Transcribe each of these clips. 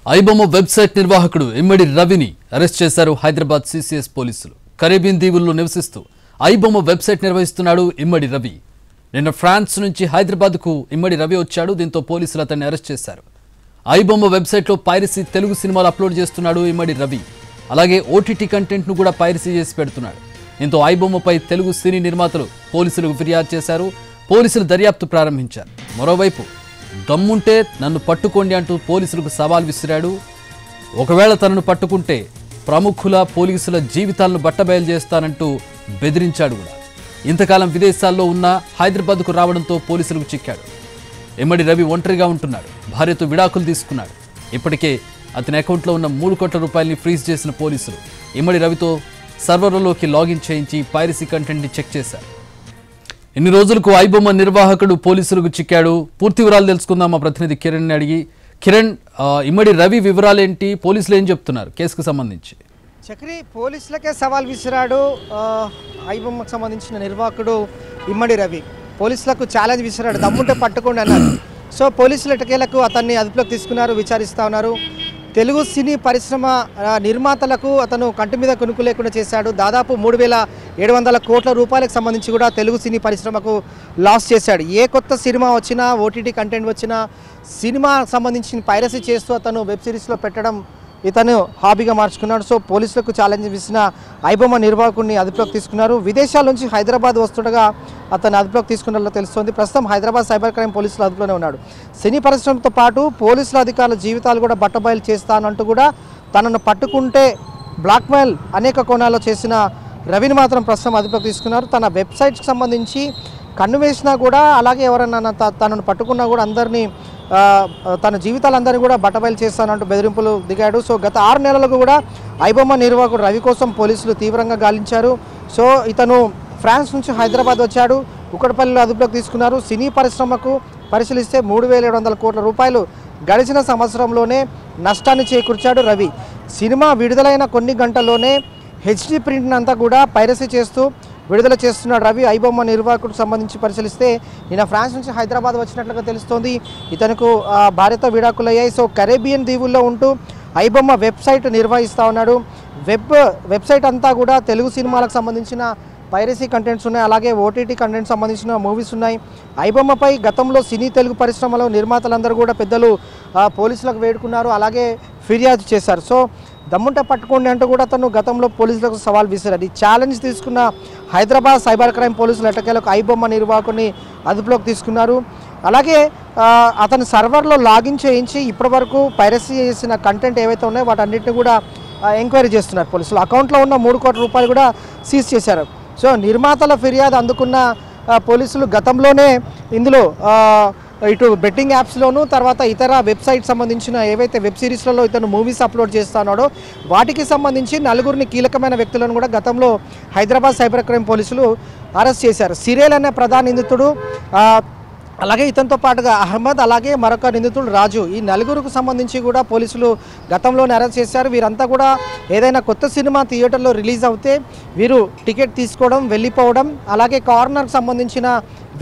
IBomma website నిర్వాహకుడు ఇమ్మడి రవిని arrest చేశారు హైదరాబాద్ సిసిఎస్ పోలీసులు. కరేబియన్ దీవుల్లో నివసిస్తూ ఐబొమ్మ వెబ్సైట్ నిర్వహిస్తున్నాడు ఇమ్మడి రవి. నిన్న ఫ్రాన్స్ నుంచి హైదరాబాద్కు ఇమ్మడి రవి వచ్చాడు. దీంతో పోలీసులు అతన్ని అరెస్ట్ చేశారు. ఐబొమ్మ వెబ్సైట్లో పైరసీ తెలుగు సినిమాలు అప్లోడ్ చేస్తున్నాడు ఇమ్మడి రవి. అలాగే ఓటీటీ కంటెంట్ను కూడా పైరసీ చేసి పెడుతున్నాడు. దీంతో ఐబొమ్మపై తెలుగు సినీ నిర్మాతలు పోలీసులకు ఫిర్యాదు చేశారు. పోలీసులు దర్యాప్తు ప్రారంభించారు. మరోవైపు దమ్ముంటే నన్ను పట్టుకోండి అంటూ పోలీసులకు సవాల్ విసిరాడు. ఒకవేళ తనను పట్టుకుంటే ప్రముఖుల పోలీసుల జీవితాలను బట్టబయలు చేస్తానంటూ బెదిరించాడు కూడా. ఇంతకాలం విదేశాల్లో ఉన్న హైదరాబాద్కు రావడంతో పోలీసులకు చిక్కాడు. ఇమ్మడి రవి ఒంటరిగా ఉంటున్నాడు. భార్యతో విడాకులు తీసుకున్నాడు. ఇప్పటికే అతని అకౌంట్లో ఉన్న 3 కోట్ల రూపాయలని ఫ్రీజ్ చేసిన పోలీసులు ఇమ్మడి రవితో సర్వర్లలోకి లాగిన్ చేయించి పైరసీ కంటెంట్ని చెక్ చేశారు. ఇన్ని రోజులకు ఐబొమ్మ నిర్వాహకుడు పోలీసులకు చిక్కాడు. పూర్తి వివరాలు తెలుసుకుందాం మా ప్రతినిధి కిరణ్ అడిగి. కిరణ్, ఇమ్మడి రవి వివరాలేంటి, పోలీసులు ఏం చెప్తున్నారు కేసుకు సంబంధించి? చక్రి పోలీసులకే సవాల్ విసిరాడు ఐబొమ్మకు సంబంధించిన నిర్వాహకుడు ఇమ్మడి రవి. పోలీసులకు ఛాలెంజ్ విసిరాడు, దమ్ముంటే పట్టుకోండి అన్నారు. సో పోలీసులు ఎటకేలకు అతన్ని అదుపులోకి తీసుకున్నారు, విచారిస్తూ ఉన్నారు. తెలుగు సినీ పరిశ్రమ నిర్మాతలకు అతను కంటి మీద కొనుక్కు లేకుండా చేశాడు. దాదాపు 3,700 కోట్ల రూపాయలకు సంబంధించి కూడా తెలుగు సినీ పరిశ్రమకు లాస్ చేశాడు. ఏ కొత్త సినిమా వచ్చినా, ఓటీటీ కంటెంట్ వచ్చినా సినిమా సంబంధించిన పైరసీ చేస్తూ అతను వెబ్ సిరీస్లో పెట్టడం ఇతను హాబీగా మార్చుకున్నాడు. సో పోలీసులకు ఛాలెంజ్ ఇచ్చిన ఐబొమ్మ నిర్వాహకుడిని అదుపులోకి తీసుకున్నారు. విదేశాల నుంచి హైదరాబాద్ వస్తుండగా అతను అదుపులోకి తీసుకున్నట్లు తెలుస్తోంది. ప్రస్తుతం హైదరాబాద్ సైబర్ క్రైమ్ పోలీసులు అదుపులోనే ఉన్నాడు. సినీ పరిశ్రమతో పాటు పోలీసుల అధికారుల జీవితాలు కూడా బట్టబయలు చేస్తానంటూ కూడా తనను పట్టుకుంటే బ్లాక్మెయిల్ అనేక కోణాల్లో చేసిన రవిని మాత్రం ప్రస్తుతం అదుపులోకి తీసుకున్నారు. తన వెబ్సైట్కి సంబంధించి కన్ను వేసినా కూడా, అలాగే ఎవరన్నా తనను పట్టుకున్నా కూడా అందరినీ తన జీవితాలందరినీ కూడా బట్టబయలు చేస్తానంటూ బెదిరింపులు దిగాడు. సో గత 6 నెలలకు కూడా ఐబొమ్మ నిర్వాహకుడు రవి కోసం పోలీసులు తీవ్రంగా గాలించారు. సో ఇతను ఫ్రాన్స్ నుంచి హైదరాబాద్ వచ్చాడు. కుక్కడపల్లిలో అదుపులోకి తీసుకున్నారు. సినీ పరిశ్రమకు పరిశీలిస్తే 3,700 కోట్ల రూపాయలు గడిచిన సంవత్సరంలోనే నష్టాన్ని చేకూర్చాడు రవి. సినిమా విడుదలైన కొన్ని గంటల్లోనే హెచ్డి ప్రింట్ అంతా కూడా పైరసీ చేస్తూ విడుదల చేస్తున్నాడు రవి. ఐబొమ్మ నిర్వాహకుడికి సంబంధించి పరిశీలిస్తే నిన్న ఫ్రాన్స్ నుంచి హైదరాబాద్ వచ్చినట్లుగా తెలుస్తోంది. ఇతనుకు భార్యతో విడాకులయ్యాయి. సో కరేబియన్ దీవుల్లో ఉంటూ ఐబొమ్మ వెబ్సైట్ నిర్వహిస్తూ ఉన్నాడు. వెబ్సైట్ అంతా కూడా తెలుగు సినిమాలకు సంబంధించిన పైరసీ కంటెంట్స్ ఉన్నాయి, అలాగే ఓటీటీ కంటెంట్ సంబంధించిన మూవీస్ ఉన్నాయి. ఐబొమ్మపై గతంలో సినీ తెలుగు పరిశ్రమలో నిర్మాతలందరూ కూడా పెద్దలు పోలీసులకు వేడుకున్నారు, అలాగే ఫిర్యాదు చేశారు. సో దమ్ముంటే పట్టుకోండి అంటూ కూడా అతను గతంలో పోలీసులకు సవాల్ విసిరారు. ఈ ఛాలెంజ్ తీసుకున్న హైదరాబాద్ సైబర్ క్రైమ్ పోలీసులు ఎట్టకేలకు ఐబొమ్మ నిర్వాహకుడిని అదుపులోకి తీసుకున్నారు. అలాగే అతని సర్వర్లో లాగిన్ చేయించి ఇప్పటివరకు పైరసీ చేసిన కంటెంట్ ఏవైతే ఉన్నాయో వాటన్నిటిని కూడా ఎంక్వైరీ చేస్తున్నారు పోలీసులు. అకౌంట్లో ఉన్న 3 కోట్ల రూపాయలు కూడా సీజ్ చేశారు. సో నిర్మాతల ఫిర్యాదు అందుకున్న పోలీసులు గతంలోనే ఇందులో ఇటు బెట్టింగ్ యాప్స్లోనూ, తర్వాత ఇతర వెబ్సైట్ సంబంధించిన ఏవైతే వెబ్ సిరీస్లలో ఇతను మూవీస్ అప్లోడ్ చేస్తున్నాడో వాటికి సంబంధించి 4 కీలకమైన వ్యక్తులను కూడా గతంలో హైదరాబాద్ సైబర్ క్రైమ్ పోలీసులు అరెస్ట్ చేశారు. సిరేల్ అనే ప్రధాన నిందితుడు, అలాగే ఇతనితో పాటుగా అహ్మద్, అలాగే మరొక నిందితుడు రాజు, ఈ 4కు సంబంధించి కూడా పోలీసులు గతంలోనే అరెస్ట్ చేశారు. వీరంతా కూడా ఏదైనా కొత్త సినిమా థియేటర్లో రిలీజ్ అవుతే వీరు టికెట్ తీసుకోవడం, వెళ్ళిపోవడం, అలాగే కార్నర్కి సంబంధించిన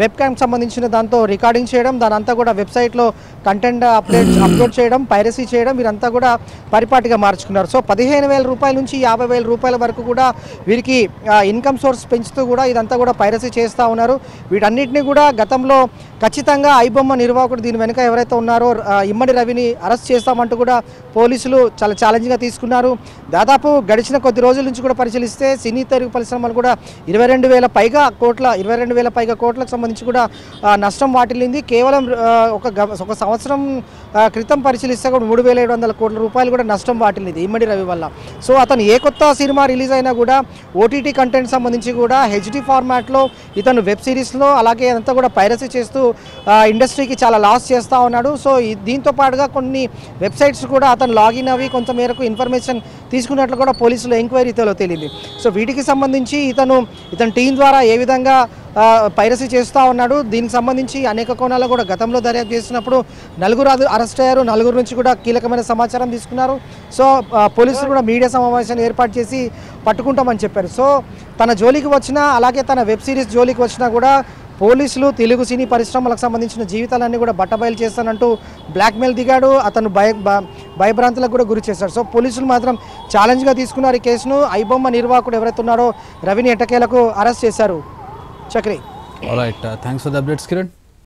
వెబ్ క్యామ్కి సంబంధించిన దాంతో రికార్డింగ్ చేయడం, దానంతా కూడా వెబ్సైట్లో కంటెంట్ అప్లోడ్ చేయడం, పైరసీ చేయడం, వీరంతా కూడా పరిపాటిగా మార్చుకున్నారు. సో 15,000 రూపాయల నుంచి 50,000 రూపాయల వరకు కూడా వీరికి ఇన్కమ్ సోర్స్ పెంచుతూ కూడా ఇదంతా కూడా పైరసీ చేస్తూ ఉన్నారు. వీటన్నిటిని కూడా గతంలో ఖచ్చితంగా ఐబొమ్మ నిర్వాహకుడు దీని వెనుక ఎవరైతే ఉన్నారో ఇమ్మడి రవిని అరెస్ట్ చేస్తామంటూ కూడా పోలీసులు చాలా ఛాలెంజ్గా తీసుకున్నారు. దాదాపు గడిచిన కొద్ది రోజుల నుంచి కూడా పరిశీలిస్తే సినీ తెలుగు పరిశ్రమలు కూడా 22,000 పైగా కోట్లకు సంబంధించి కూడా నష్టం వాటిల్లింది. కేవలం ఒక సంవత్సరం క్రితం పరిశీలిస్తే కూడా 3,700 కోట్ల రూపాయలు కూడా నష్టం వాటిల్లింది ఇమ్మడి రవి వల్ల. సో అతను ఏ కొత్త సినిమా రిలీజ్ అయినా కూడా ఓటీటీ కంటెంట్ సంబంధించి కూడా హెచ్డి ఫార్మాట్లో ఇతను వెబ్ సిరీస్లో, అలాగే అంతా కూడా పైరసీ చేస్తూ ఇండస్ట్రీకి చాలా లాస్ చేస్తూ ఉన్నాడు. సో దీంతో పాటుగా కొన్ని వెబ్సైట్స్ కూడా అతను లాగిన్ అవి కొంత మేరకు ఇన్ఫర్మేషన్ తీసుకున్నట్లు కూడా పోలీసులు ఎంక్వైరీతో తేలింది. సో వీటికి సంబంధించి ఇతని టీం ద్వారా ఏ విధంగా పైరసీ చేస్తూ ఉన్నాడు, దీనికి సంబంధించి అనేక కోణాల్లో కూడా గతంలో దర్యాప్తు చేసినప్పుడు 4 అరెస్ట్ అయ్యారు. 4 నుంచి కూడా కీలకమైన సమాచారం తీసుకున్నారు. సో పోలీసులు కూడా మీడియా సమావేశాన్ని ఏర్పాటు చేసి పట్టుకుంటామని చెప్పారు. సో తన జోలికి వచ్చినా, అలాగే తన వెబ్ సిరీస్ జోలికి వచ్చినా కూడా పోలీసులు తెలుగు సినీ పరిశ్రమలకు సంబంధించిన జీవితాలన్నీ కూడా బట్టబయలు చేస్తానంటూ బ్లాక్మెయిల్ దిగాడు. అతను భయభ్రాంతులకు కూడా గురి చేశారు. సో పోలీసులు మాత్రం ఛాలెంజ్గా తీసుకున్నారు ఈ కేసును. ఐబొమ్మ నిర్వాహకుడు ఎవరైతే ఉన్నారో రవిని ఎట్టకేలకు అరెస్ట్ చేశారు. Chakri. Alright, thanks for the updates Kiran.